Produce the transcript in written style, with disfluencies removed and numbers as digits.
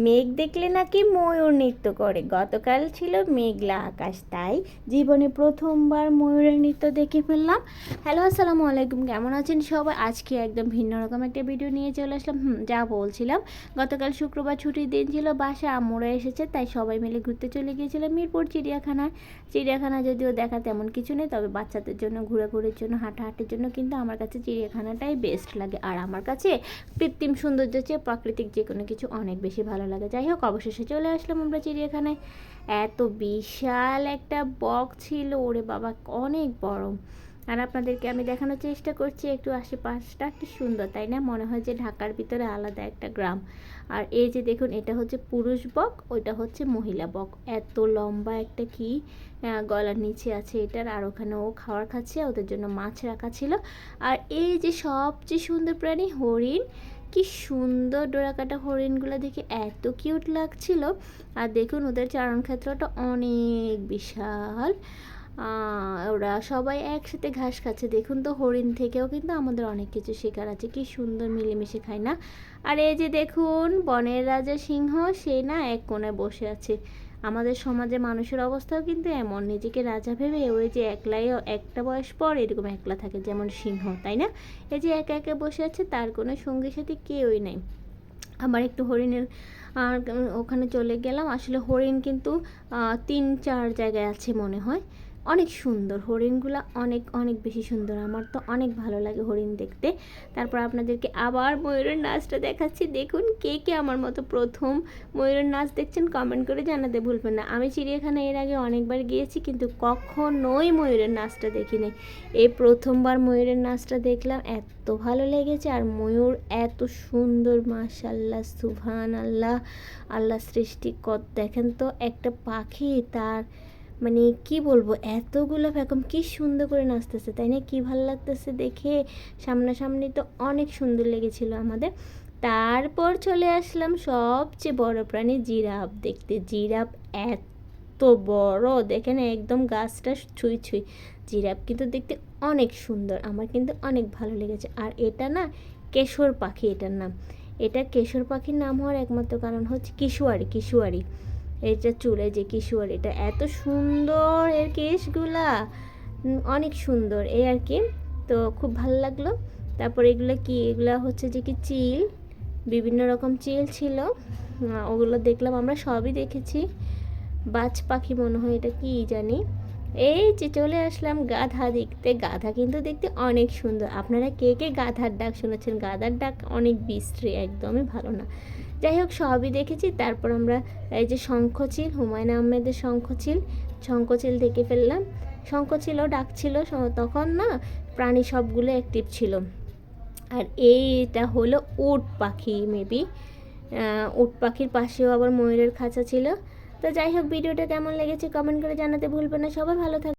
মেঘ দেখলে নাকি ময়ূর নৃত্য করে। গতকাল ছিল মেঘলা আকাশ, তাই জীবনে প্রথমবার ময়ূরের নৃত্য দেখে ফেললাম। হ্যালো, আসসালামু আলাইকুম, কেমন আছেন সবাই? আজকে একদম ভিন্ন রকম একটা ভিডিও নিয়ে চলে আসলাম। যা বলছিলাম, গতকাল শুক্রবার ছুটির দিন ছিল, বাসায় আম্মুরা এসেছে, তাই সবাই মিলে ঘুরতে চলে গিয়েছিলাম মিরপুর চিড়িয়াখানায়। চিড়িয়াখানা যদিও দেখা তেমন কিছু নেই, তবে বাচ্চাদের জন্য ঘোরাঘুরির জন্য, হাঁটাহাঁটির জন্য কিন্তু আমার কাছে চিড়িয়াখানাটাই বেস্ট লাগে। আর আমার কাছে কৃত্রিম সৌন্দর্যের চেয়ে প্রাকৃতিক যে কোনো কিছু অনেক বেশি ভালো লাগে। যাই হোক, অবশেষে চলে আসলাম আমরা চিড়িয়াখানায়। এত বিশাল একটা বক ছিল, ওরে বাবা, অনেক বড়। আর আপনাদেরকে আমি দেখানোর চেষ্টা করছি একটু আশেপাশটা, কি সুন্দর তাই না? মনে হয় যে ঢাকার ভিতরে আলাদা একটা গ্রাম। আর এই যে দেখুন, এটা হচ্ছে পুরুষ বক, ওইটা হচ্ছে মহিলা বক। এত লম্বা একটা কি গলার নিচে আছে এটার। আর ওখানে ও খাবার খাচ্ছে, ওদের জন্য মাছ রাখা ছিল। আর এই যে সবচেয়ে সুন্দর প্রাণী হরিণ, কি সুন্দর ডোরাকাটা হরিণগুলো দেখে এত কিউট লাগছিল। আর দেখুন ওদের চারণ ক্ষেত্রটা অনেক বিশাল। ওরা সবাই একসাথে ঘাস খাচ্ছে। দেখুন তো, হরিণ থেকেও কিন্তু আমাদের অনেক কিছু শেখার আছে, কি সুন্দর মিলেমিশে খায় না? আর এই যে দেখুন, বনের রাজা সিংহ, সে না এক কোণায় বসে আছে। আমাদের সমাজে মানুষের অবস্থাও কিন্তু এমন, নিজেকে রাজা ভেবে ওই যে একলাই, একটা বয়স পর এরকম একলা থাকে, যেমন সিংহ, তাই না? এই যে একা একা বসে আছে, তার কোনো সঙ্গী সাথী কেউই নেই। আবার একটু হরিণের ওখানে চলে গেলাম। আসলে হরিণ কিন্তু 3-4 জায়গায় আছে মনে হয়। অনেক সুন্দর হরিণগুলো, অনেক অনেক বেশি সুন্দর। আমার তো অনেক ভালো লাগে হরিণ দেখতে। তারপর আপনাদেরকে আবার ময়ূরের নাচটা দেখাচ্ছি। দেখুন, কে কে আমার মতো প্রথম ময়ূরের নাচ দেখছেন কমেন্ট করে জানাতে ভুলবেন না। আমি চিড়িয়াখানায় এর আগে অনেকবার গিয়েছি, কিন্তু কখনোই ময়ূরের নাচটা দেখিনি। এই প্রথমবার ময়ূরের নাচটা দেখলাম, এত ভালো লেগেছে। আর ময়ূর এত সুন্দর, মাশাআল্লাহ, সুবহানাল্লাহ, আল্লাহ সৃষ্টি কত। দেখেন তো, একটা পাখি, তার মানে কি বলবো, এতগুলো ফ্যাকম কি সুন্দর করে নাচতেছে, তাই না? কি ভালো লাগতেছে দেখে। সামনাসামনি তো অনেক সুন্দর লেগেছিল আমাদের। তারপর চলে আসলাম সবচেয়ে বড় প্রাণী জিরাফ দেখতে। জিরাফ এত বড়, দেখেন একদম গাছটা ছুঁই ছুঁই। জিরাফ কিন্তু দেখতে অনেক সুন্দর, আমার কিন্তু অনেক ভালো লেগেছে। আর এটা না কেশর পাখি, এটার নাম। এটা কেশর পাখির নাম হওয়ার একমাত্র কারণ হচ্ছে কিশুয়ারি, কিশুয়ারি। এটা চুলে যে কিশুয়ারি, এটা এত সুন্দর, এর কেশগুলা অনেক সুন্দর, এই আর কি। তো খুব ভালো লাগলো। তারপর এগুলো কি, এগুলো হচ্ছে যে কি চিল, বিভিন্ন রকম চিল ছিল। ওগুলো দেখলাম আমরা, সবই দেখেছি। বাজ পাখি মনে হয়, এটা কি জানি। এই যে চলে আসলাম গাধা দেখতে। গাধা কিন্তু দেখতে অনেক সুন্দর। আপনারা কে কে গাধার ডাক শুনেছেন? গাধার ডাক অনেক বিশ্রী, একদমই ভালো না। যাই হোক, সবই দেখেছি। তারপর আমরা এই যে শঙ্খচিল, হুমায়ুন আহমেদের শঙ্খচিল, শঙ্খচিল দেখে ফেললাম। শঙ্খচিলও ডাকছিল তখন না, প্রাণী সবগুলো অ্যাক্টিভ ছিল। আর এইটা হলো উট পাখি, মেবি উট পাখির পাশেও আবার ময়ূরের খাঁচা ছিল। তো যাই হোক, ভিডিওটা কেমন লেগেছে কমেন্ট করে জানাতে ভুলবেন না। সবাই ভালো থাকবে।